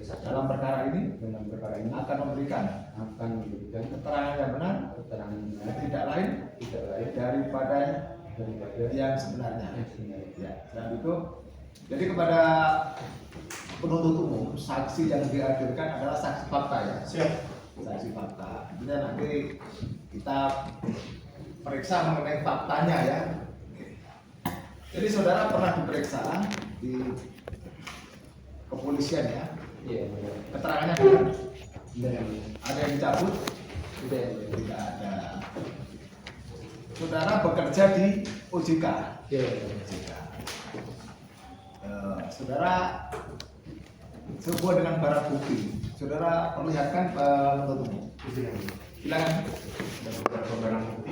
dalam perkara ini akan memberikan keterangan yang benar, tidak lain daripada yang sebenarnya. Ya, dan itu jadi kepada penuntut umum, saksi yang dihadirkan adalah saksi fakta ya. Siap. Saksi fakta. Kemudian nanti kita periksa mengenai faktanya ya. Jadi saudara pernah diperiksa di kepolisian ya? Iya. Keterangannya benar? Benar. Ada yang dicabut? Tidak. Tidak ada. Saudara bekerja di OJK? Iya. OJK. Saudara sebuah dengan barang bukti. Saudara perlihatkan penuntut umum. Silakan. Beberapa barang bukti.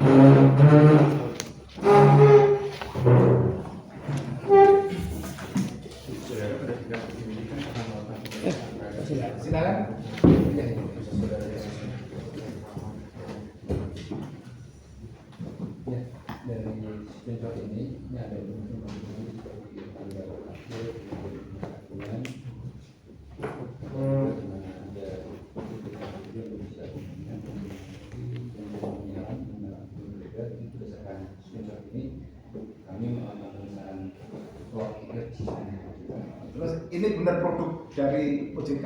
Silakan. Ya, dari screenshot ini ada Terus ini benar produk dari OJK?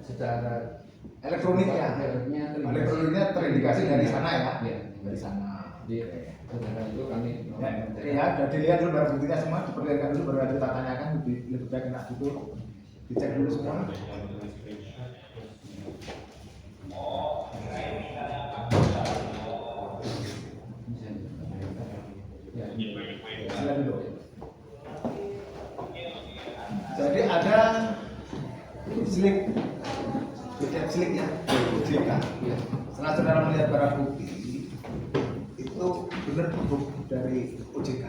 secara Elektronik ya? Elektroniknya terindikasi dari sana ya? Iya, Dari sana. di secara itu kami Ya, sudah dilihat dulu barang buktinya semua, diperlihatkan dulu baru kita tanyakan, lebih baik enak gitu, dicek dulu semua. Silakan dulu. Jadi ada slik, BCM slik ya, OJK. Setelah saudara melihat barang bukti, itu benar produk dari OJK.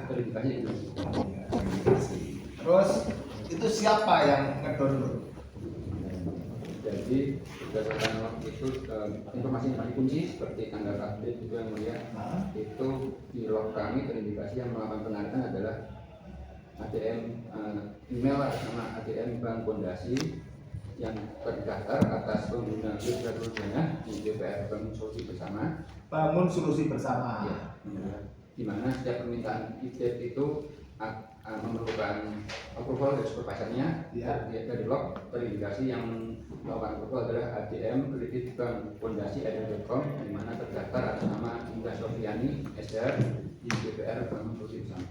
Terus itu siapa yang ngedownload? Jadi berdasarkan waktu itu informasi kunci seperti tanggal update itu yang mulia itu di log kami terindikasi yang melakukan penarikan adalah ATM email sama ATM Bank Pondasi yang terdaftar atas pengguna Biro Dana di DPR Bangun Solusi Bersama. Bangun Solusi Bersama. Ya, di mana setiap permintaan ITEP itu memerlukan approval dari supervisornya. Ya. Dari log terindikasi yang melakukan approval adalah ATM Kredit Bank Pondasi ADM.com di mana terdaftar atas nama Indah Sofiani SR di DPR Bangun Solusi Bersama.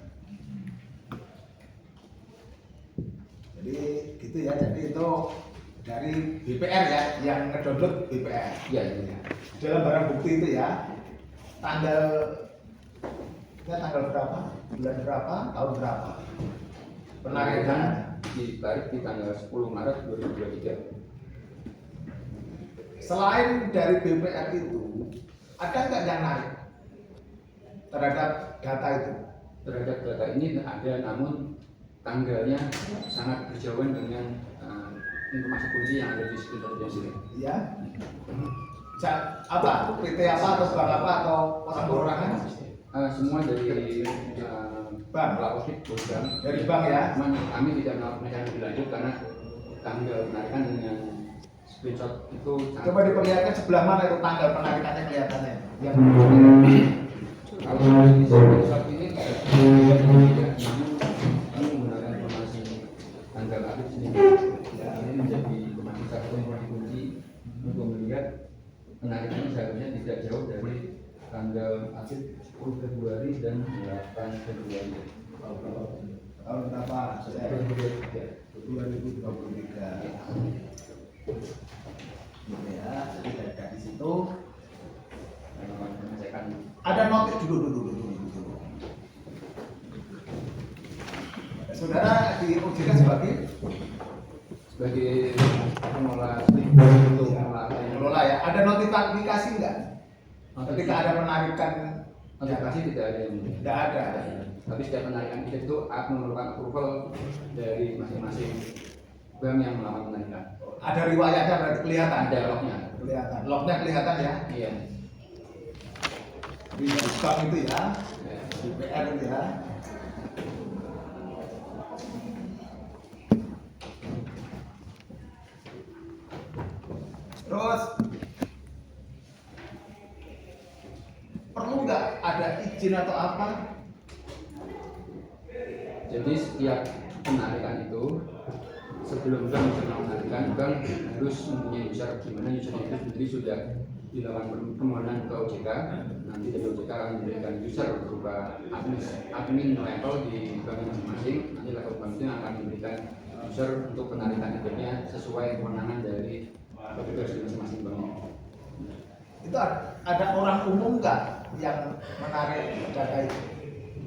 Jadi gitu ya, jadi itu dari BPR ya, yang ngedownload BPR. Iya, iya. Dalam barang bukti itu ya, tanggal berapa, bulan berapa, tahun berapa penarikan ditarik di tanggal 10 Maret 2023. Selain dari BPR itu, ada nggak yang narik terhadap data itu? Terhadap data ini ada, namun tanggalnya sangat berjauhan dengan informasi kunci yang ada di screenshot ini. Ya, apa? PT apa atau bank apa atau orang perorangan? Semua dari Bank. pelapor bank. Dari bank ya. Cuman kami tidak melakukan lebih lanjut karena tanggal penarikan dengan screenshot itu Coba diperlihatkan sebelah mana itu tanggal penarikannya kelihatannya. Yang kalau di screenshot ini tidak, namun kami menggunakan informasi tanggal akhir sini. Ini menjadi informasi satu informasi kunci untuk melihat penarikan seharusnya tidak jauh dari tanggal akhir 10 Februari dan 8 Februari. tahun berapa? 2023. Gitu ya. Jadi dari situ Pengecekan ada notif dulu. Saudara di OJK sebagai pengelola untuk mengelola ya. Ada notifikasi enggak? Ketika ada penarikan notifikasi tidak ada yang tidak ada. tapi setiap penarikan itu memerlukan approval dari masing-masing bank yang melakukan penarikan. Ada riwayatnya berarti kelihatan. Ada lognya. Kelihatan. Lognya kelihatan ya. Iya. Di bank itu ya. Di PR itu ya. Terus perlu nggak ada izin atau apa? Jadi setiap penarikan itu sebelum bank menarikan, bank harus mempunyai user, di mana user itu sendiri sudah dilakukan permohonan ke OJK. Nanti dari OJK akan memberikan user berupa admin level di bank masing-masing. Nanti level bank itu akan memberikan user untuk penarikan idenya sesuai kewenangan dari petugas di masing-masing bank. Itu ada orang umum nggak yang menarik data itu?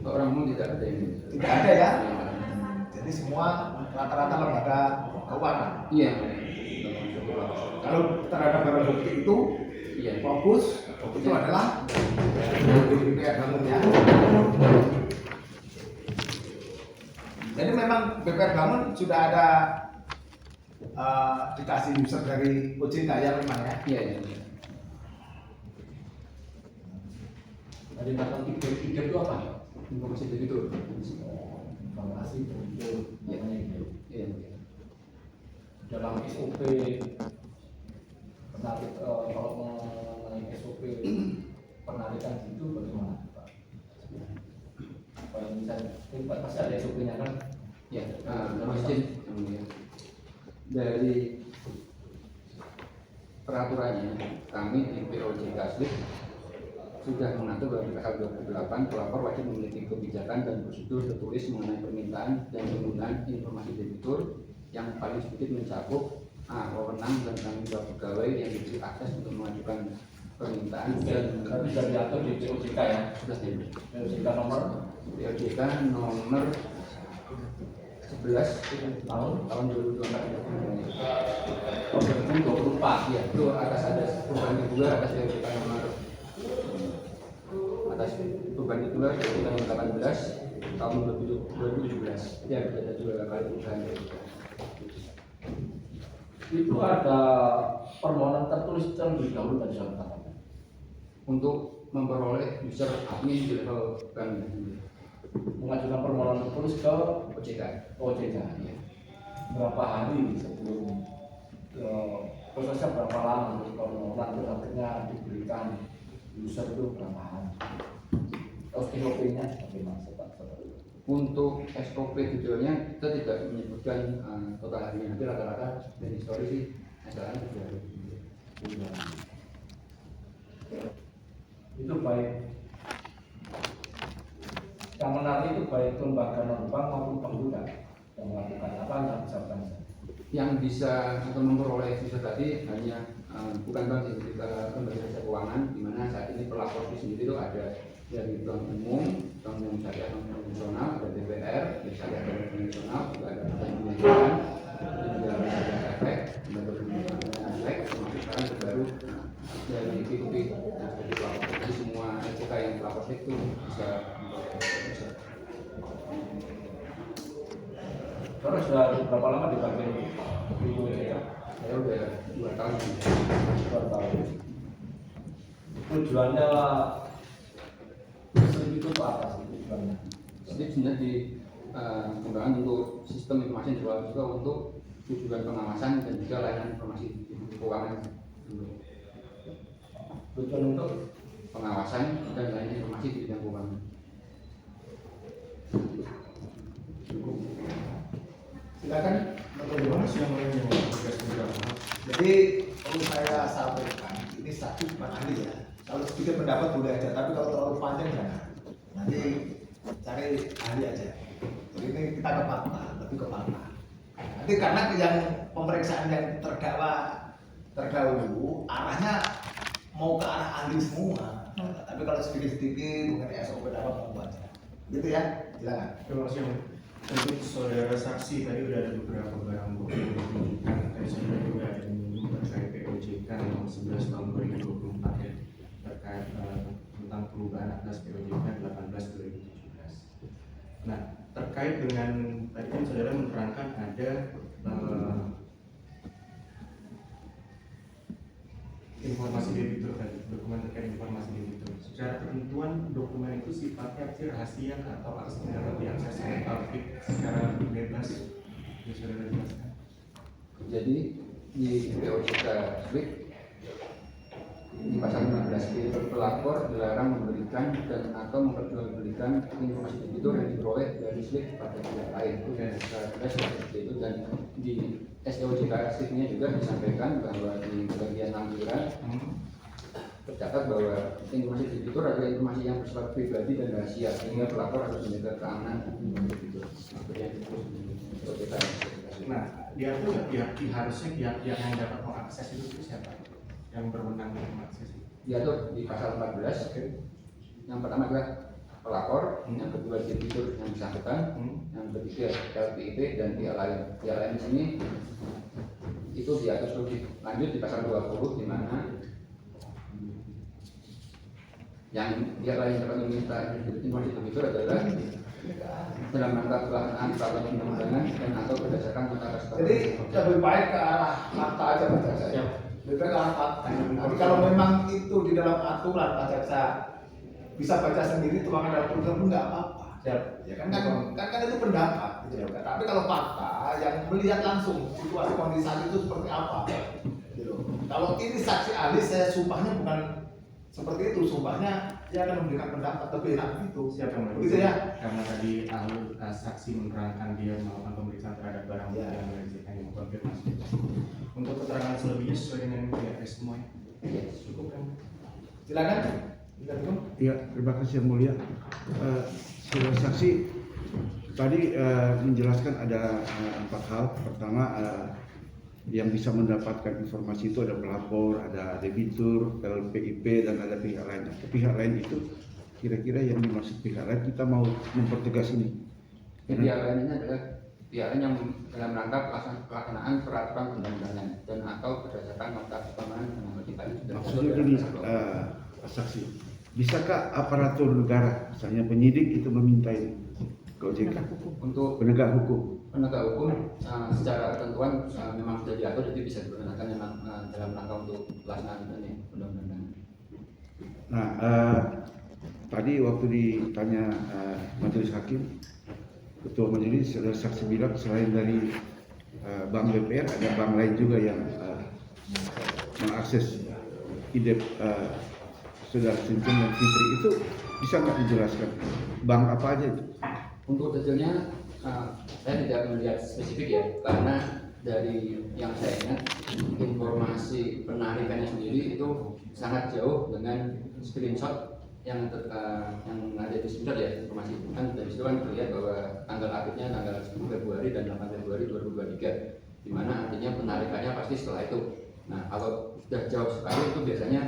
Orang umum tidak ada ini. Tidak ada ya? Jadi semua rata-rata lembaga keuangan. Iya. Kalau terhadap barang bukti itu Iya. fokus itu adalah BPR Bangun ya. Jadi memang BPR Bangun sudah ada dikasih user dari OJK ya memang ya. Iya. Tadi tentang tiga itu apa? Informasi debitur. Informasi untuk Iya. dalam SOP penarik kalau mengenai SOP penarikan itu bagaimana Pak? Kalau misalnya ini Pak pasti ada SOP-nya kan? Ya, izin dari peraturannya kami di POJK Asli sudah mengatur bahwa di pasal 28 pelapor wajib memiliki kebijakan dan prosedur tertulis mengenai permintaan dan penggunaan informasi debitur yang paling sedikit mencakup wewenang dan tanggung jawab pegawai yang diberi akses untuk mengajukan permintaan dan Tapi sudah diatur di POJK ya? sudah di POJK nomor POJK nomor 11 tahun 2024. Oh, 2024 Iya, itu atas ada perubahan kedua atas POJK nomor atas perubahan kedua POJK nomor 18 tahun 2017. Ya, ada dua kali perubahan. itu ada permohonan tertulis terlebih dahulu tadi saya katakan. Untuk memperoleh user admin di level bank Mengajukan permohonan tertulis ke OJK. OJK. Iya. Berapa hari sebelum prosesnya berapa lama untuk permohonan terus akhirnya diberikan user itu berapa hari? Terus SOP-nya bagaimana Pak? Untuk SOP detailnya kita tidak menyebutkan total harinya, nanti rata-rata dari histori sih acaranya 3 hari. Itu baik yang menarik itu baik lembaga non-bank maupun bank juga yang melakukan apa yang disampaikan. Yang bisa atau memperoleh visa tadi hanya bukan bank sih, kita lembaga jasa keuangan di mana saat ini pelapor itu sendiri itu ada dari bank umum syariah konvensional, ada BPR, syariah konvensional, juga ada bank pembiayaan, juga ada efek, lembaga pembiayaan efek, termasuk sekarang baru dari P2P yang seperti pelapor. Jadi semua SOK yang pelapor itu bisa. Terus sudah berapa lama dipakai itu ya? Saya udah 2 tahun. 2 tahun. Tujuannya itu apa sih tujuannya? Jadi sebenarnya dikembangkan untuk sistem informasi yang dijual juga untuk tujuan pengawasan dan juga layanan informasi keuangan. Tujuan untuk Pengawasan dan layanan informasi di bidang keuangan. Silakan. bagaimana sih yang mengenai tugas program? Jadi perlu saya sampaikan ini satu bukan ahli ya. Kalau sedikit pendapat boleh aja, tapi kalau terlalu panjang jangan. Nanti cari ahli aja. Jadi ini kita ke fakta, lebih ke fakta. Nanti karena yang pemeriksaan yang terdahulu arahnya mau ke arah ahli semua. Tapi kalau sedikit-sedikit mengenai SOP dapat mau aja. Gitu ya, silakan. Terima kasih. Untuk saudara saksi tadi udah ada beberapa barang bukti yang menunjukkan tadi sudah juga ada menyinggung terkait POJK nomor 11 tahun 2024 ya, terkait tentang perubahan atas POJK 18 2017. Nah, terkait dengan tadi kan saudara menerangkan ada informasi debitur tadi, dokumen terkait informasi debitur. Secara ketentuan dokumen itu sifatnya rahasia atau aksesnya dapat diakses oleh publik secara bebas. Bisa saudara jelaskan? Jadi di POJK Split di pasal 15 itu pelapor dilarang memberikan dan atau memperjualbelikan informasi debitur yang diperoleh dari slip pada pihak lain. Itu jelas seperti itu, dan di SEOJK slipnya juga disampaikan bahwa di bagian lampiran tercatat bahwa informasi debitur adalah informasi yang bersifat pribadi dan rahasia, sehingga pelapor harus menjaga keamanan debitur. Nah, dia tuh harusnya pihak yang dapat mengakses itu siapa? Yang berwenang untuk mengakses itu? Dia tuh di pasal 14. Yang pertama adalah pelapor, yang kedua debitur yang bersangkutan, yang ketiga LPIP dan pihak lain. Pihak lain di sini itu diatur lebih lanjut di pasal 20, di mana yang pihak lain dapat meminta informasi debitur adalah dalam rangka pelaksanaan peraturan undang-undangan dan atau berdasarkan nota kesepakatan. Jadi lebih baik ke arah fakta aja Pak Jaksa. Lebih baik ke arah fakta. Tapi kalau memang itu di dalam aturan Pak Jaksa bisa baca sendiri tuangan dalam putusan pun nggak apa-apa. Ya kan itu pendapat. Gitu. Tapi kalau fakta yang melihat langsung situasi kondisi saat itu seperti apa. Gitu. Kalau ini saksi ahli, saya sumpahnya bukan seperti itu, sumpahnya dia akan memberikan pendapat lebih enak itu. Siapa yang begitu ya? Karena tadi ahli saksi menerangkan dia melakukan pemeriksaan terhadap barang bukti yang menunjukkan yang mengkonfirmasi. Untuk keterangan selebihnya sesuai dengan PRS semuanya. Cukup kan? Silakan. Ya, terima kasih yang mulia. Saudara saksi tadi menjelaskan ada 4 hal. Pertama, yang bisa mendapatkan informasi itu ada pelapor, ada debitur, LPIP, dan ada pihak lain. Pihak lain itu kira-kira yang dimaksud pihak lain, kita mau mempertegas ini. Pihak lain ini adalah pihak lain yang dalam rangka pelaksanaan peraturan undang-undangan dan atau berdasarkan nota kesepakatan dengan OJK. Maksudnya gini, saksi, bisakah aparatur negara, misalnya penyidik itu meminta ini ke OJK untuk penegak hukum? Penegak hukum secara ketentuan memang sudah diatur, jadi bisa digunakan memang dalam rangka untuk pelaksanaan ini undang-undang. Nah, tadi waktu ditanya majelis hakim, ketua majelis saudara saksi bilang selain dari bank BPR ada bank lain juga yang mengakses IDEP saudara Cincin dan Fitri, itu bisa nggak dijelaskan bank apa aja itu? Untuk detailnya saya tidak melihat spesifik ya, karena dari yang saya ingat informasi penarikannya sendiri itu sangat jauh dengan screenshot yang ada di screenshot ya, informasi itu kan dari situ kan terlihat bahwa tanggal akhirnya tanggal 10 Februari dan 8 Februari 2023, di mana artinya penarikannya pasti setelah itu. Nah, kalau sudah jauh sekali itu biasanya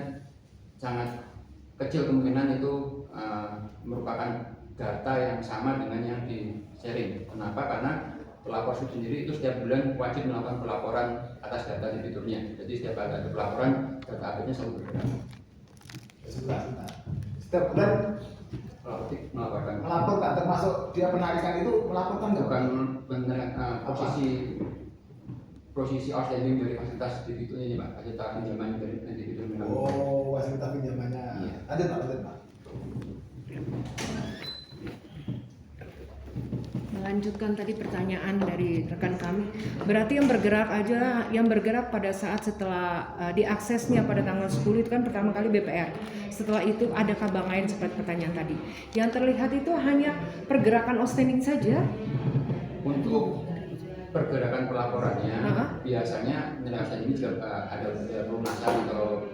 sangat kecil kemungkinan itu merupakan data yang sama dengan yang di-sharing. Kenapa? Karena pelapor sendiri itu setiap bulan wajib melakukan pelaporan atas data debiturnya. Jadi setiap ada pelaporan, data update-nya selalu berbeda. Setiap bulan melaporkan, termasuk dia penarikan itu melaporkan nggak? Bukan benar posisi outstanding dari fasilitas debiturnya ini Pak, fasilitas pinjaman dari debitur. Oh, fasilitas pinjamannya. Iya. Ada Pak. Melanjutkan tadi pertanyaan dari rekan kami, berarti yang bergerak pada saat setelah diaksesnya pada tanggal 10 itu kan pertama kali BPR. Setelah itu adakah bank lain seperti pertanyaan tadi? Yang terlihat itu hanya pergerakan outstanding saja. Untuk pergerakan pelaporannya biasanya nilai outstanding juga ada pelunasan atau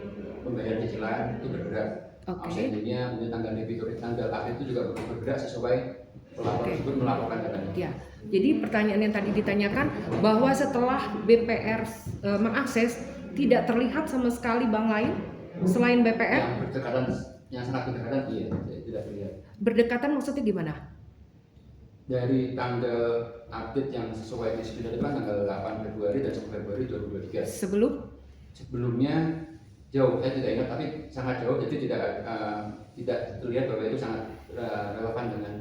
pembayaran cicilan itu bergerak. Outstandingnya, kemudian tanggal debitur, tanggal akhir itu juga bergerak sesuai pelapor tersebut melaporkan datanya. Ya, jadi pertanyaan yang tadi ditanyakan bahwa setelah BPR mengakses tidak terlihat sama sekali bank lain selain BPR? Yang berdekatan, yang sangat berdekatan, iya tidak terlihat. Berdekatan maksudnya gimana? Dari tanggal update yang sesuai di screenshot itu kan tanggal 8 Februari dan 10 Februari 2023. Sebelumnya jauh, saya tidak ingat, tapi sangat jauh, jadi tidak terlihat bahwa itu sangat relevan dengan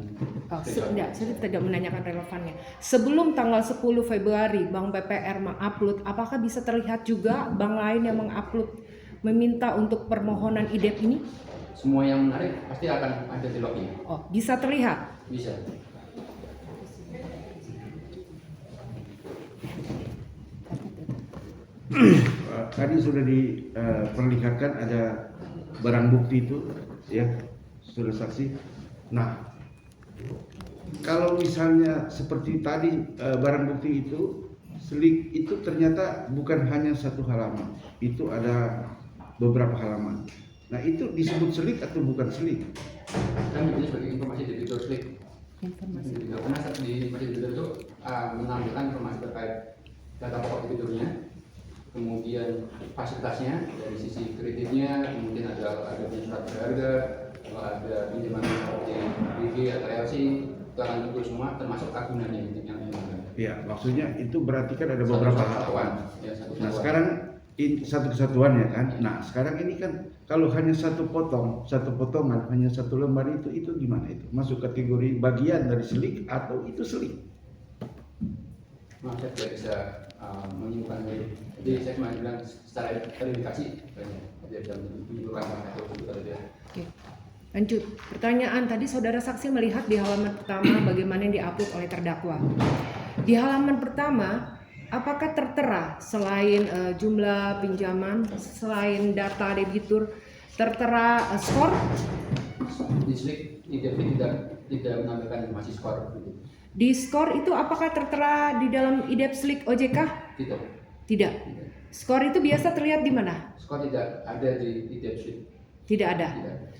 saya tidak menanyakan relevannya. Sebelum tanggal 10 Februari Bank BPR mengupload, apakah bisa terlihat juga bank lain yang mengupload meminta untuk permohonan IDEP ini? Semua yang menarik pasti akan ada di lognya. Oh, bisa terlihat? Bisa. Tadi sudah diperlihatkan ada barang bukti itu, ya, saudara saksi. Nah, kalau misalnya seperti tadi barang bukti itu, selik itu ternyata bukan hanya satu halaman, itu ada beberapa halaman. Nah, itu disebut selik atau bukan selik? Kan ini sebagai informasi debitur selik. Informasi. Karena di informasi debitur itu menampilkan informasi terkait data pokok debiturnya, kemudian fasilitasnya dari sisi kreditnya, kemudian ada surat berharga, ada pinjaman seperti BG atau LC, itu akan tentu semua termasuk agunannya yang Ya, maksudnya itu berarti kan ada beberapa satuan. Ya, Nah, sekarang satu kesatuan ya kan. Nah, sekarang ini kan kalau hanya satu potongan, hanya satu lembar itu gimana itu? Masuk kategori bagian dari selik atau itu selik? Maaf, saya tidak bisa menyimpulkan itu. Jadi saya cuma bilang secara verifikasi, tidak bisa menyimpulkan itu ya. Oke. Lanjut. Pertanyaan tadi saudara saksi melihat di halaman pertama bagaimana yang diupload oleh terdakwa. Di halaman pertama, apakah tertera selain jumlah pinjaman, selain data debitur, tertera skor? Di slip tidak menampilkan informasi skor. Di skor itu apakah tertera di dalam IDEP Slik OJK? Tidak. Tidak. Skor itu biasa terlihat di mana? Skor tidak ada di IDEP slip. Tidak ada. Tidak.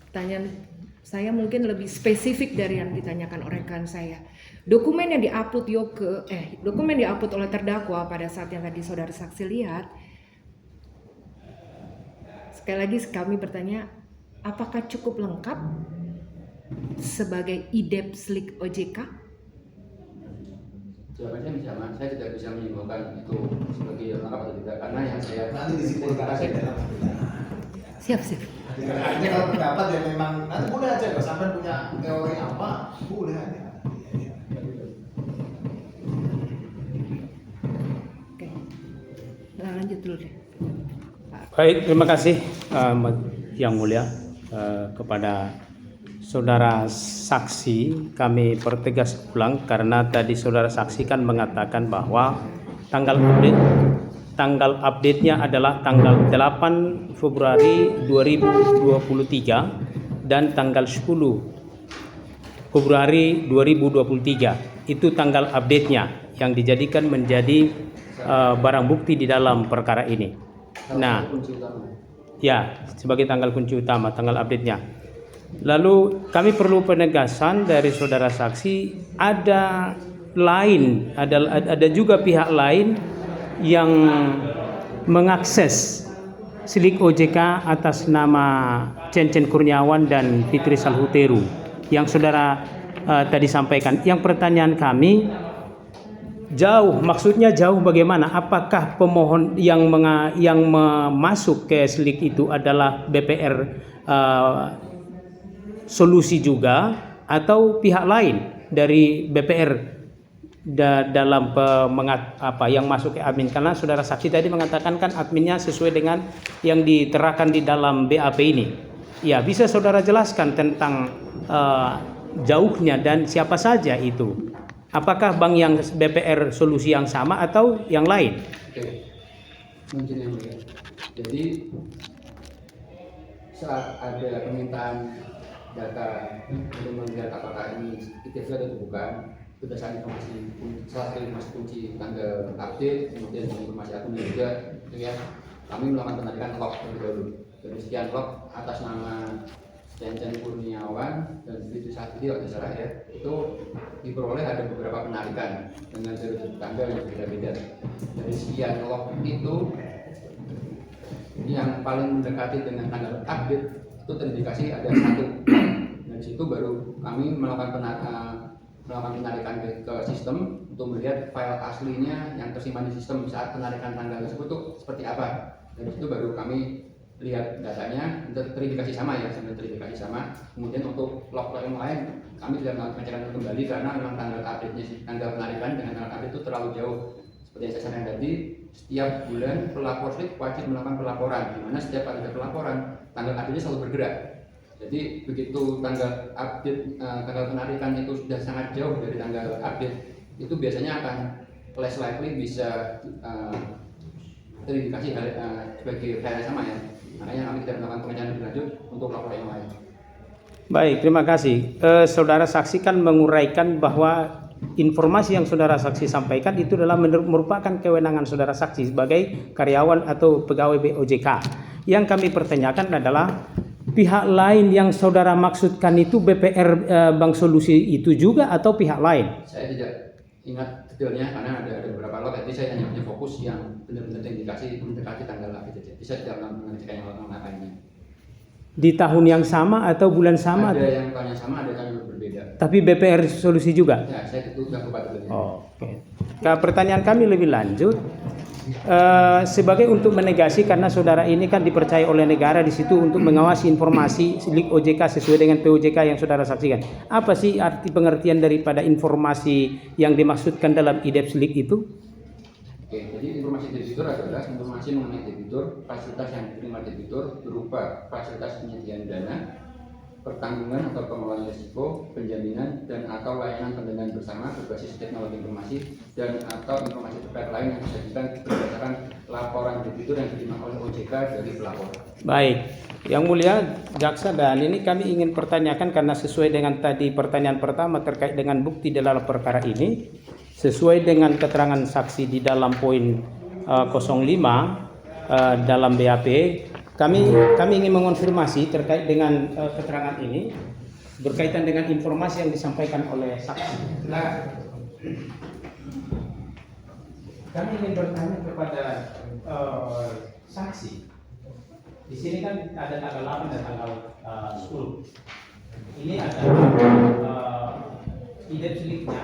Pertanyaan saya mungkin lebih spesifik dari yang ditanyakan oleh rekan saya. Dokumen yang diupload oleh terdakwa pada saat yang tadi saudara saksi lihat, sekali lagi kami bertanya, apakah cukup lengkap sebagai IDEP Slik OJK? Jawabannya sama, saya tidak bisa menyimpulkan itu sebagai lengkap atau tidak, karena yang saya Nanti disimpulkan dalam Siap. Hanya kalau pendapat ya memang nanti boleh aja kalau sampai punya teori apa boleh aja. Oke. Nah, lanjut dulu deh. Baik, terima kasih Yang Mulia kepada saudara saksi. Kami pertegas ulang karena tadi saudara saksi kan mengatakan bahwa tanggal update-nya adalah tanggal 8 Februari 2023 dan tanggal 10 Februari 2023. Itu tanggal update-nya yang dijadikan menjadi barang bukti di dalam perkara ini. Nah, ya, sebagai tanggal kunci utama, tanggal update-nya. Lalu kami perlu penegasan dari saudara saksi, ada juga pihak lain yang mengakses Slik OJK atas nama Cencen Kurniawan dan Fitri Salhuteru yang saudara tadi sampaikan. Yang pertanyaan kami, maksudnya jauh bagaimana? Apakah pemohon yang masuk ke Slik itu adalah BPR Solusi juga atau pihak lain dari BPR dalam yang masuk ke admin? Karena saudara saksi tadi mengatakan kan adminnya sesuai dengan yang diterangkan di dalam BAP ini. Ya, bisa saudara jelaskan tentang jauhnya dan siapa saja itu? Apakah bank yang BPR Solusi yang sama atau yang lain? Oke, mungkin yang mulia. Jadi saat ada permintaan data untuk melihat apakah ini ITV atau bukan, berdasarkan salah satu informasi kunci tanggal update, kemudian informasi akun juga, ya, kami melakukan penarikan log terlebih dahulu. Dari sekian log atas nama Cencen Kurniawan dan Fitri Salhuteru kalau salah ya, itu diperoleh ada beberapa penarikan dengan sudut tanggal yang berbeda-beda. Dari sekian log itu yang paling mendekati dengan tanggal update itu terindikasi ada satu. Dari situ baru kami melakukan penarikan ke sistem untuk melihat file aslinya yang tersimpan di sistem saat penarikan tanggal tersebut itu seperti apa. Dari situ baru kami lihat datanya terindikasi sama ya, terindikasi sama. Kemudian untuk log yang lain kami tidak melakukan pengecekan kembali karena memang tanggal update-nya tanggal penarikan dengan tanggal update itu terlalu jauh. Seperti yang saya sampaikan tadi, setiap bulan pelapor Slik wajib melakukan pelaporan, di mana setiap kali ada pelaporan tanggal update-nya selalu bergerak. Jadi begitu tanggal update, tanggal penarikan itu sudah sangat jauh dari tanggal update, itu biasanya akan less likely bisa terindikasi sebagai hal yang sama ya. Makanya kami tidak melakukan pengecekan lebih lanjut untuk lapor yang lain. Baik, terima kasih. Saudara saksi kan menguraikan bahwa informasi yang saudara saksi sampaikan itu adalah merupakan kewenangan saudara saksi sebagai karyawan atau pegawai BOJK. Yang kami pertanyakan adalah pihak lain yang saudara maksudkan itu BPR Bank Solusi itu juga atau pihak lain? Saya tidak ingat detailnya karena ada beberapa lot, jadi saya hanya fokus yang benar-benar indikasi mendekati tanggal update saja. Bisa tidak mengecek yang lainnya. Di tahun yang sama atau bulan sama? Ada yang tahun yang sama, ada yang berbeda. Tapi BPR Solusi juga? Ya, saya itu sudah lupa detailnya. Oh, oke. Nah, pertanyaan kami lebih lanjut, sebagai untuk menegasi karena saudara ini kan dipercaya oleh negara di situ untuk mengawasi informasi SLIK OJK sesuai dengan POJK yang saudara saksikan. Apa sih arti pengertian daripada informasi yang dimaksudkan dalam IDEP SLIK itu? Oke, jadi informasi debitur adalah informasi mengenai debitur, fasilitas yang diterima debitur berupa fasilitas penyediaan dana, pertanggungan atau pengelolaan risiko, penjaminan dan atau layanan pendanaan bersama berbasis teknologi informasi dan atau informasi terkait lain yang disajikan berdasarkan laporan debitur yang diterima oleh OJK dari pelapor. Baik, Yang Mulia Jaksa, dan ini kami ingin pertanyakan karena sesuai dengan tadi pertanyaan pertama terkait dengan bukti dalam perkara ini, sesuai dengan keterangan saksi di dalam poin 05 dalam BAP, kami ingin mengonfirmasi terkait dengan keterangan ini berkaitan dengan informasi yang disampaikan oleh saksi. Nah, kami ingin bertanya kepada saksi. Di sini kan ada tanggal 8 dan tanggal 10. Ini ada IDEP SLIK-nya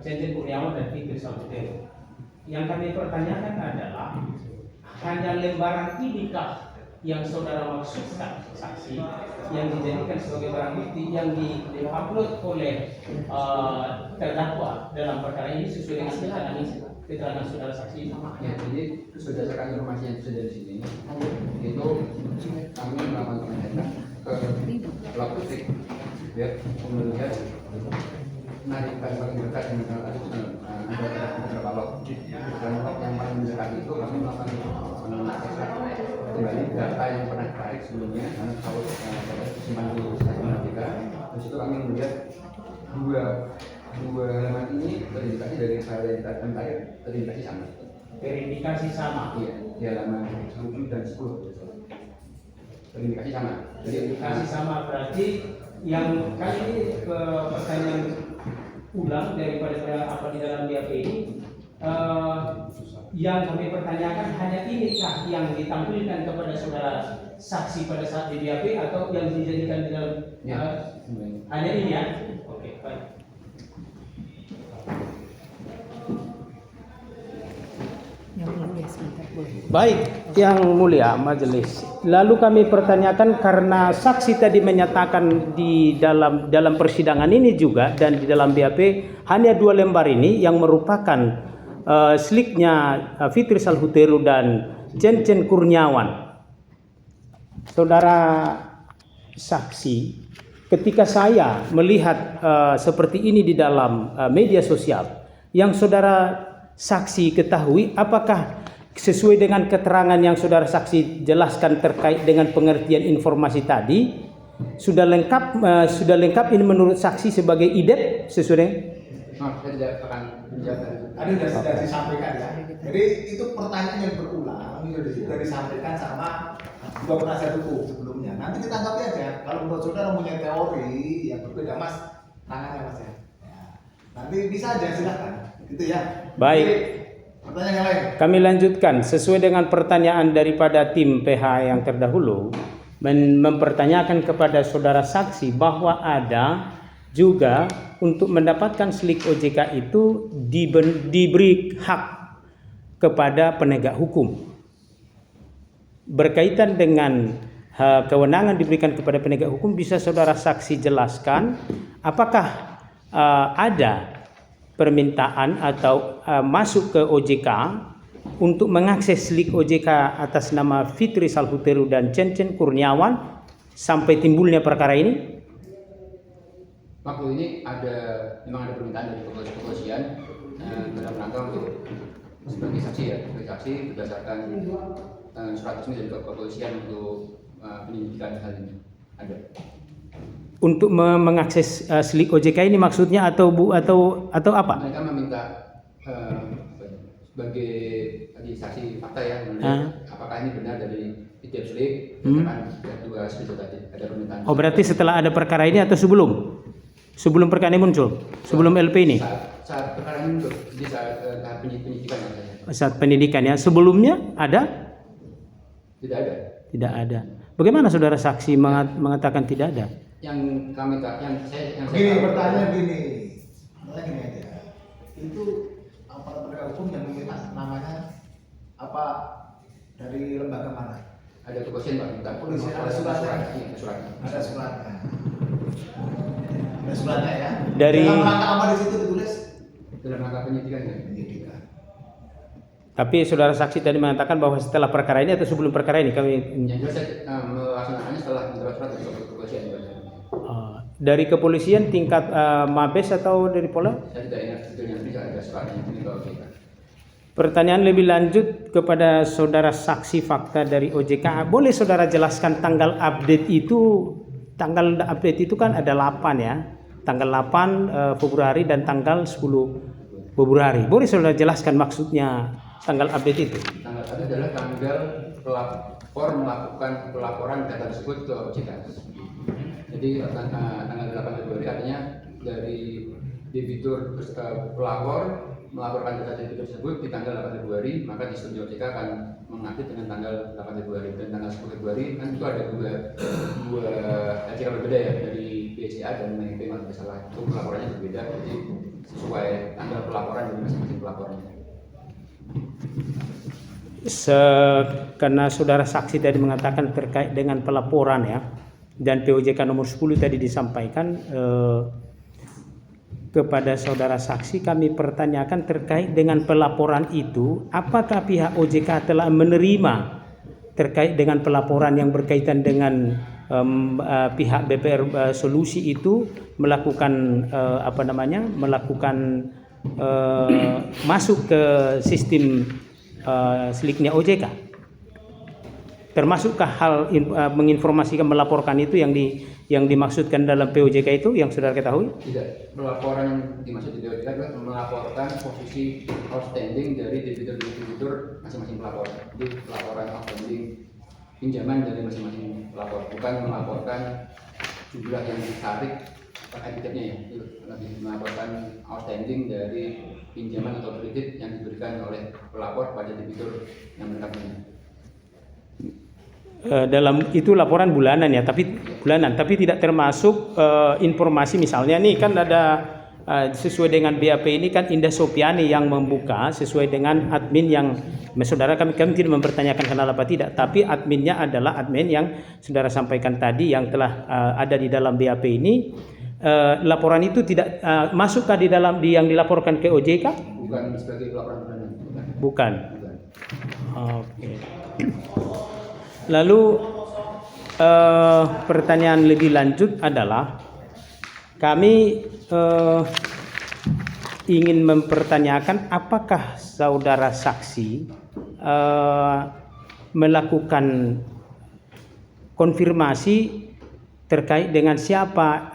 Cen Kurniawan dan Fitri Salhutero. Yang kami pertanyakan adalah hanya lembaran inikah yang saudara maksudkan saksi yang dijadikan sebagai barang bukti yang di-upload oleh terdakwa dalam perkara ini sesuai dengan keterangan saudara saksi? Ya, jadi berdasarkan informasi yang sudah di sini, itu kami melakukan pengecekan ke pelapor biar melihat penarikan paling dekat yang ada beberapa lot. Dan lot yang paling dekat itu kami melakukan pengecekan kembali data yang pernah ditarik sebelumnya, kalau simpan di stasiun kita. Di situ kami melihat dua halaman ini terindikasi dari file yang terakhir terindikasi sama. Terindikasi sama. Iya, di halaman 7 dan 10 terindikasi sama. Jadi Terindikasi sama berarti yang kali ini pertanyaan ulang daripada apa di dalam BAP ini, yang kami pertanyakan hanya inikah yang ditampilkan kepada saudara saksi pada saat di BAP atau yang dijadikan di dalam hanya ini ya? Oke, baik. Baik, Yang Mulia Majelis. Lalu kami pertanyakan karena saksi tadi menyatakan di dalam persidangan ini juga dan di dalam BAP hanya 2 lembar ini yang merupakan SLIK-nya Fitri Salhutero dan Cen Kurniawan. Saudara saksi, ketika saya melihat seperti ini di dalam media sosial, yang saudara saksi ketahui, apakah sesuai dengan keterangan yang saudara saksi jelaskan terkait dengan pengertian informasi tadi sudah lengkap ini menurut saksi sebagai IDEP sesuai dengan? saya tidak akan menjawab. Tadi sudah disampaikan ya. Jadi itu pertanyaan yang berulang sudah disampaikan sama dua penasihat hukum sebelumnya. Nanti kita tanggapi aja. Kalau menurut saudara punya teori yang berbeda, Mas, tangannya Mas ya. Nanti bisa aja, silakan. Gitu ya. Baik. Pertanyaan yang lain. Kami lanjutkan sesuai dengan pertanyaan daripada tim PH yang terdahulu, mempertanyakan kepada saudara saksi bahwa ada juga untuk mendapatkan SLIK OJK itu diberi hak kepada penegak hukum. Berkaitan dengan kewenangan diberikan kepada penegak hukum, bisa saudara saksi jelaskan apakah ada permintaan atau masuk ke OJK untuk mengakses SLIK OJK atas nama Fitri Salhutero dan Cen Kurniawan sampai timbulnya perkara ini? Waktu ini memang ada permintaan dari kepolisian dalam rangka untuk sebagai saksi ya, sebagai saksi berdasarkan surat resmi dari kepolisian untuk penyelidikan hal ini ada. Untuk mengakses slik OJK ini maksudnya atau apa? Mereka meminta sebagai saksi fakta ya, melihat apakah ini benar dari tiap slik, berdasarkan dua slik tadi ada permintaan. Oh, berarti setelah ada perkara ini atau sebelum? Sebelum perkara ini muncul? Sebelum LP ini? Saat perkara ini muncul, jadi saat tahap penyidikan ya. Saat penyidikan ya. Sebelumnya ada? Tidak ada. Tidak ada. Bagaimana saudara saksi mengatakan tidak ada? Yang saya Gini, pertanyaan gini aja. Itu aparat penegak hukum yang meminta namanya apa, dari lembaga mana? ada kepolisian Pak, minta Polisi ada suratnya. Iya, ada suratnya. Ada suratnya. Ada suratnya ya. Dari- Dalam rangka apa di situ ditulis? Dalam rangka penyidikan ya. Penyidikan. Tapi saudara saksi tadi mengatakan bahwa setelah perkara ini atau sebelum perkara ini kami Yang jelas saya melaksanakannya setelah mendapat surat dari kepolisian. dari kepolisian tingkat Mabes atau dari Polda? Saya tidak ingat detailnya, tapi ada suratnya ini kalau kita. Pertanyaan lebih lanjut kepada saudara saksi fakta dari OJK. Boleh saudara jelaskan tanggal update itu? Tanggal update itu kan ada 8 ya. Tanggal 8 Februari dan tanggal 10 Februari. Boleh saudara jelaskan maksudnya tanggal update itu? Tanggal itu adalah tanggal pelapor melakukan pelaporan data tersebut ke OJK. Jadi tanggal 8 Februari artinya dari debitur pelapor melaporkan data debitur tersebut di tanggal 8 Februari, maka di sistem OJK akan mengupdate dengan tanggal 8 Februari dan tanggal 10 Februari kan itu ada dua acara berbeda ya, dari BCA dan MNP kalau tidak salah, itu pelaporannya berbeda, jadi sesuai tanggal pelaporan dari masing-masing pelapornya. Karena saudara saksi tadi mengatakan terkait dengan pelaporan ya, dan POJK nomor 10 tadi disampaikan kepada saudara saksi, kami pertanyakan terkait dengan pelaporan itu, apakah pihak OJK telah menerima terkait dengan pelaporan yang berkaitan dengan pihak BPR Solusi itu melakukan melakukan masuk ke sistem sliknya OJK? Termasukkah hal menginformasikan, melaporkan itu yang dimaksudkan dalam POJK itu yang saudara ketahui? Tidak, pelaporan yang dimaksud di POJK adalah melaporkan posisi outstanding dari debitur masing-masing pelapor. Jadi pelaporan outstanding pinjaman dari masing-masing pelapor, bukan melaporkan jumlah yang ditarik etitetnya ya, lebih melaporkan outstanding dari pinjaman atau kredit yang diberikan oleh pelapor pada debitur yang mereka punya. Dalam itu laporan bulanan ya, tapi tidak termasuk informasi misalnya nih kan ada sesuai dengan BAP ini kan Indah Sopiani yang membuka sesuai dengan admin yang saudara kami tidak mempertanyakan kenal apa tidak, tapi adminnya adalah admin yang saudara sampaikan tadi yang telah ada di dalam BAP ini. Laporan itu tidak masukkah di dalam yang dilaporkan ke OJK? Bukan sebagai pelaporan bulanan. Bukan. Oke. Lalu pertanyaan lebih lanjut adalah kami ingin mempertanyakan apakah saudara saksi melakukan konfirmasi terkait dengan siapa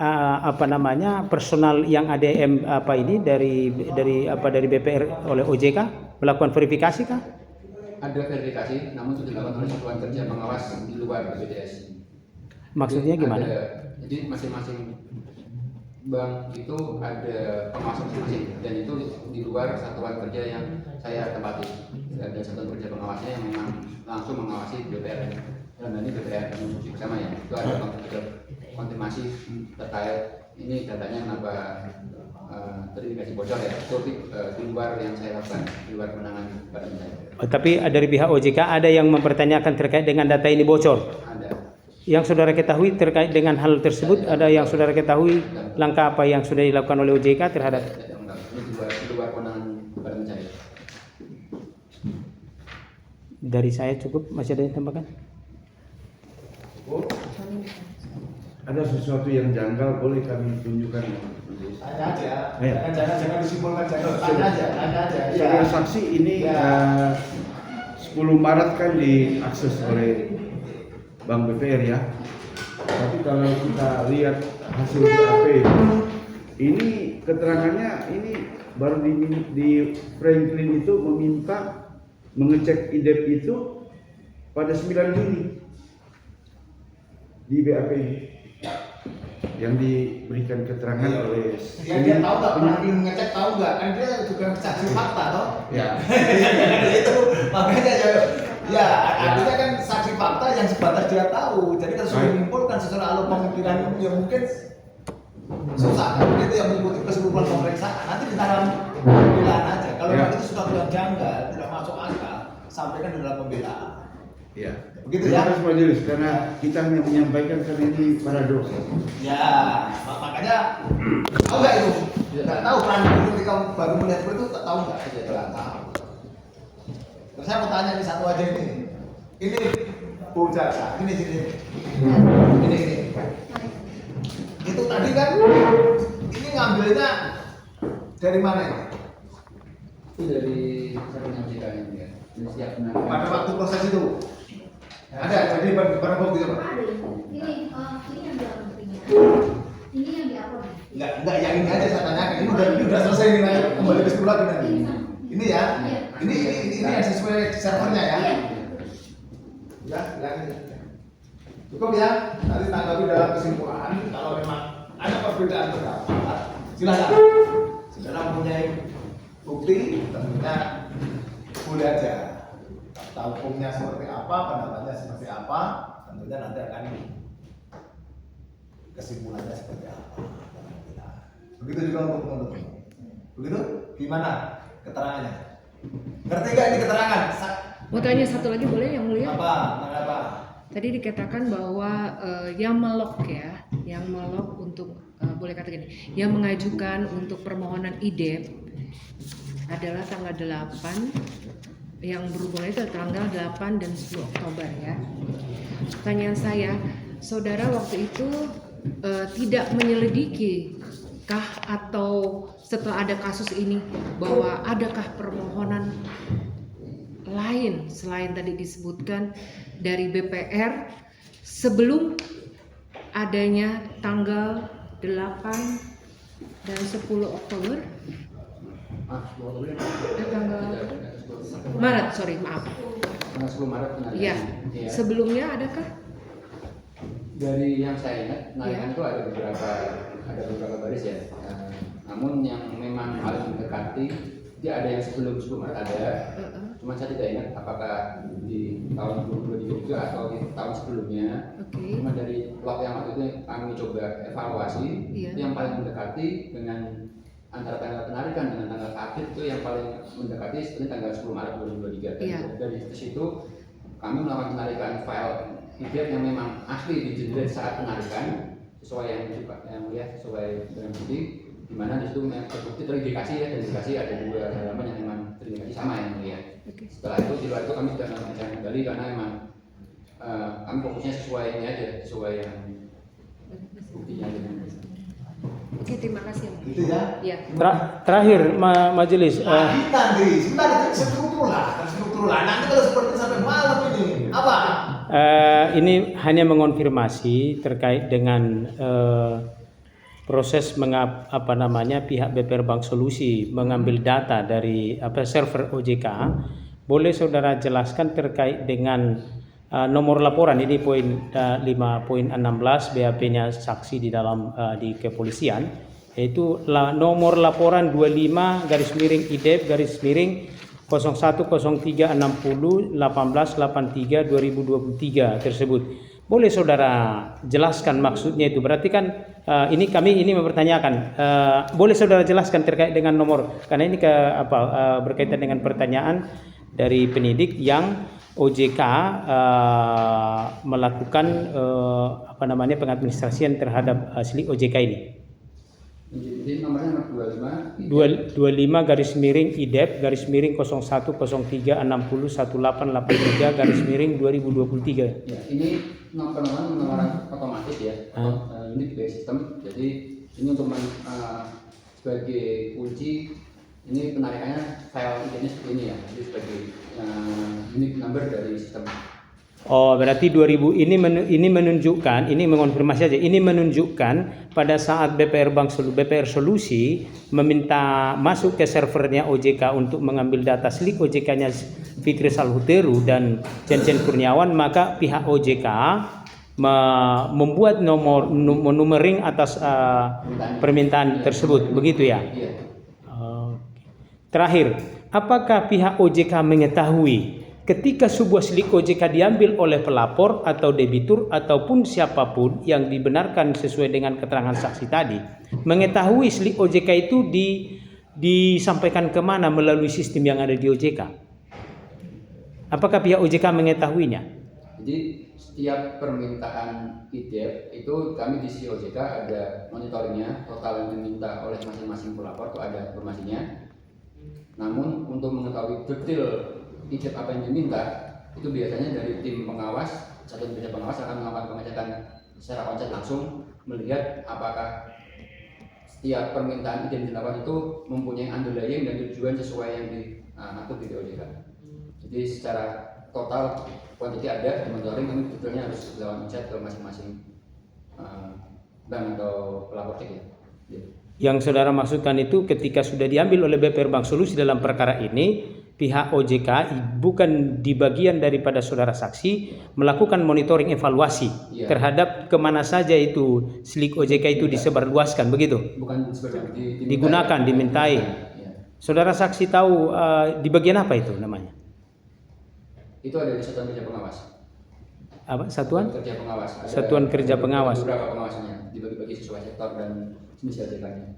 personal yang ADM dari BPR oleh OJK, melakukan verifikasi kah? Ada verifikasi, namun itu dilakukan oleh satuan kerja pengawas di luar BPJS. Maksudnya gimana? Jadi masing-masing bank itu ada pengawas masing-masing, dan itu di luar satuan kerja yang saya tempati. Ada satuan kerja pengawasnya yang memang langsung mengawasi BPR, dan ini BPR konsumsi bersama ya. Itu ada konfirmasi terkait ini datanya kenapa terindikasi bocor ya, itu di luar yang saya lakukan, di luar kewenangan badan saya. Tapi dari pihak OJK ada yang mempertanyakan terkait dengan data ini bocor? Ada. Yang saudara ketahui terkait dengan hal tersebut, ada yang saudara ketahui langkah apa yang sudah dilakukan oleh OJK terhadap? Ini di luar kewenangan badan saya. Dari saya cukup, masih ada yang tambahkan? Cukup. ada sesuatu yang janggal, boleh kami tunjukkan. Tanya aja, Ayo. jangan disimpulkan, tanya aja. Saudara saksi, ini 10 Maret kan diakses oleh Bank BPR ya. Tapi kalau kita lihat hasil BAP ini keterangannya ini baru di Franklin itu meminta mengecek IDEP itu pada 9 Juni di BAP yang diberikan keterangan oleh Dia tahu nggak pernah ngecek, tahu nggak? Kan dia juga saksi fakta toh. ya. Itu makanya ya artinya kan saksi fakta yang sebatas dia tahu. Jadi kalau sudah menyimpulkan sesuatu alur pemikiran yang mungkin susah. Itu yang mengikuti keseluruhan pemeriksaan. Nanti di dalam pembelaan aja. Kalau Ya. itu sudah yang janggal, tidak masuk akal, sampaikan di dalam pembelaan. Ya. Begitu Terima ya. kasih majelis, karena kita hanya menyampaikan karena ini paradoks. Ya, makanya tahu nggak itu? Nggak tahu peran itu ketika baru melihat itu tak tahu nggak? Ya nggak tahu. Terus saya mau tanya nih satu aja ini. Ini Bu Jaksa, ini. Itu tadi kan ini ngambilnya dari mana ini? Itu dari penyampaian ini ya. Ini siap menangkap. Pada waktu proses itu ada, jadi barang bukti apa? Ada. Ini yang diuploadnya. Ini yang diupload. Enggak yang ini aja saya tanyakan. Ini udah selesai ini nanti kembali ke situ lagi nanti. Ini ya, ini yang sesuai servernya ya. Iya. Ya, silakan. Cukup ya. Nanti tanggapi dalam kesimpulan. Kalau memang ada perbedaan pendapat, silakan. Saudara mempunyai bukti, tentunya boleh aja. Tahu hukumnya seperti apa, pendapatnya seperti apa, tentunya nanti akan kesimpulannya seperti apa. Begitu juga untuk penuntut. Begitu? Gimana keterangannya? Ngerti nggak ini keterangan? Mau tanya satu lagi boleh yang mulia? Apa? Tadi dikatakan bahwa yang melok untuk boleh kata gini, yang mengajukan untuk permohonan IDEP adalah tanggal 8, yang berhubungan itu tanggal 8 dan 10 Oktober ya. Pertanyaan saya, saudara waktu itu tidak menyelidiki kah atau setelah ada kasus ini bahwa adakah permohonan lain selain tadi disebutkan dari BPR sebelum adanya tanggal 8 dan 10 Oktober? Tanggal Maret, maaf. Tanggal 10 Maret penarikan. Iya. Sebelumnya adakah? Dari yang saya ingat, penarikan Iya. itu ada beberapa baris ya. Namun yang memang paling mendekati, dia ada yang sebelum Maret ada. Cuma saya tidak ingat apakah di tahun 2023 juga atau di tahun sebelumnya. Oke. Cuma dari log yang waktu itu kami coba evaluasi, Iya. itu yang paling mendekati dengan antara tanggal penarikan dengan tanggal akhir itu yang paling mendekati seperti tanggal 10 Maret 2023. Dan Iya. dari situ kami melakukan penarikan file PDF yang memang asli di saat penarikan sesuai yang lihat sesuai dengan bukti, di mana di situ terbukti terindikasi ya, terindikasi ada 2 halaman yang memang terindikasi sama yang lihat. Oke. Setelah itu di luar itu kami sudah melakukan kembali karena memang kami fokusnya sesuai ini aja, sesuai yang buktinya aja. Oke, terima kasih. Gitu ya. Ya. Terakhir majelis, Nanti sebentar struktur lah. Nanti kalau seperti sampai malam ini apa? ini hanya mengonfirmasi terkait dengan proses pihak BPR Bank Solusi mengambil data dari server OJK. Boleh saudara jelaskan terkait dengan nomor laporan ini poin 5.16 BAP-nya saksi di dalam di kepolisian, yaitu nomor laporan 25/0103601883/2023 tersebut. Boleh saudara jelaskan maksudnya itu? Berarti kan ini mempertanyakan. Boleh saudara jelaskan terkait dengan nomor, karena ini berkaitan dengan pertanyaan dari penyidik yang OJK melakukan pengadministrasian terhadap asli OJK ini. Jadi nomornya nomor 25/IDEP/0103601883/2023. Ya, ini pengenalan otomatis ya, unit based system. Jadi ini untuk sebagai kunci, ini penarikannya file identitas seperti ini ya, jadi sebagai unique number dari sistem. Oh, berarti 2000 ini menunjukkan, ini mengonfirmasi aja, ini menunjukkan pada saat BPR Solusi meminta masuk ke servernya OJK untuk mengambil data slik OJK-nya Fikri Salhuteru dan Cencen Kurniawan, maka pihak OJK membuat numbering atas permintaan tersebut, begitu ya? Iya. Terakhir, apakah pihak OJK mengetahui ketika sebuah slik OJK diambil oleh pelapor atau debitur ataupun siapapun yang dibenarkan sesuai dengan keterangan saksi tadi, mengetahui slik OJK itu disampaikan kemana melalui sistem yang ada di OJK? Apakah pihak OJK mengetahuinya? Jadi setiap permintaan IDEP itu kami di sisi OJK ada monitoringnya, total yang diminta oleh masing-masing pelapor itu ada informasinya. Namun untuk mengetahui detail IDEP apa yang diminta itu biasanya dari tim pengawas, satuan kerja pengawas akan melakukan pengecekan secara konsep langsung, melihat apakah setiap permintaan IDEP yang dilakukan itu mempunyai underlying dan tujuan sesuai yang diatur di OJK. Jadi secara total kuantiti ada di monitoring, kami sebetulnya harus lawan chat ke masing-masing bank atau pelapor cek ya. Yang saudara maksudkan itu ketika sudah diambil oleh BPR Bank Solusi dalam perkara ini, pihak OJK bukan di bagian daripada saudara saksi melakukan monitoring evaluasi terhadap kemana saja itu slik OJK itu disebarluaskan, begitu? Bukan sebenarnya digunakan, dimintai. Saudara saksi tahu di bagian apa itu namanya? Itu ada di satuan kerja pengawas. Apa? Satuan kerja pengawas. Satuan kerja pengawas. Beberapa pengawasannya dibagi-bagi sesuai sektor dan jenis OJK-nya.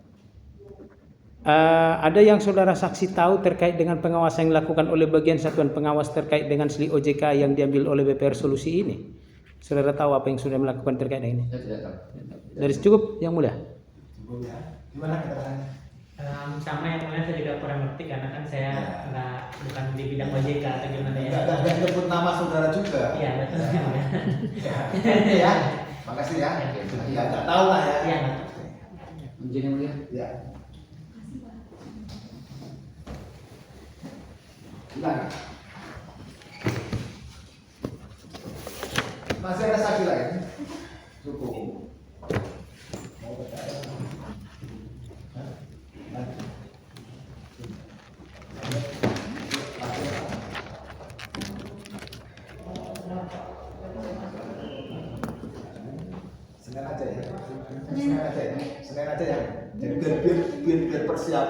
Ada yang saudara saksi tahu terkait dengan pengawasan yang dilakukan oleh bagian satuan pengawas terkait dengan slik OJK yang diambil oleh BPR Solusi ini? Saudara tahu apa yang sudah melakukan terkait dengan ini? Saya tidak tahu. Dari cukup, Yang Mulia? Cukup ya. Gimana keterangannya? Sama yang mulia saya juga kurang ngerti karena kan saya bukan di bidang OJK atau gimana ya. Nggak nyebut nama saudara juga. Iya betul. Ya. Makasih ya. Ya nggak tahu lah ya. Iya. Izin yang mulia. Ya. Silakan. Masih ada saksi lain? Cukup. Mau percaya? Senin aja ya. Senin aja ya. Jadi biar persiap.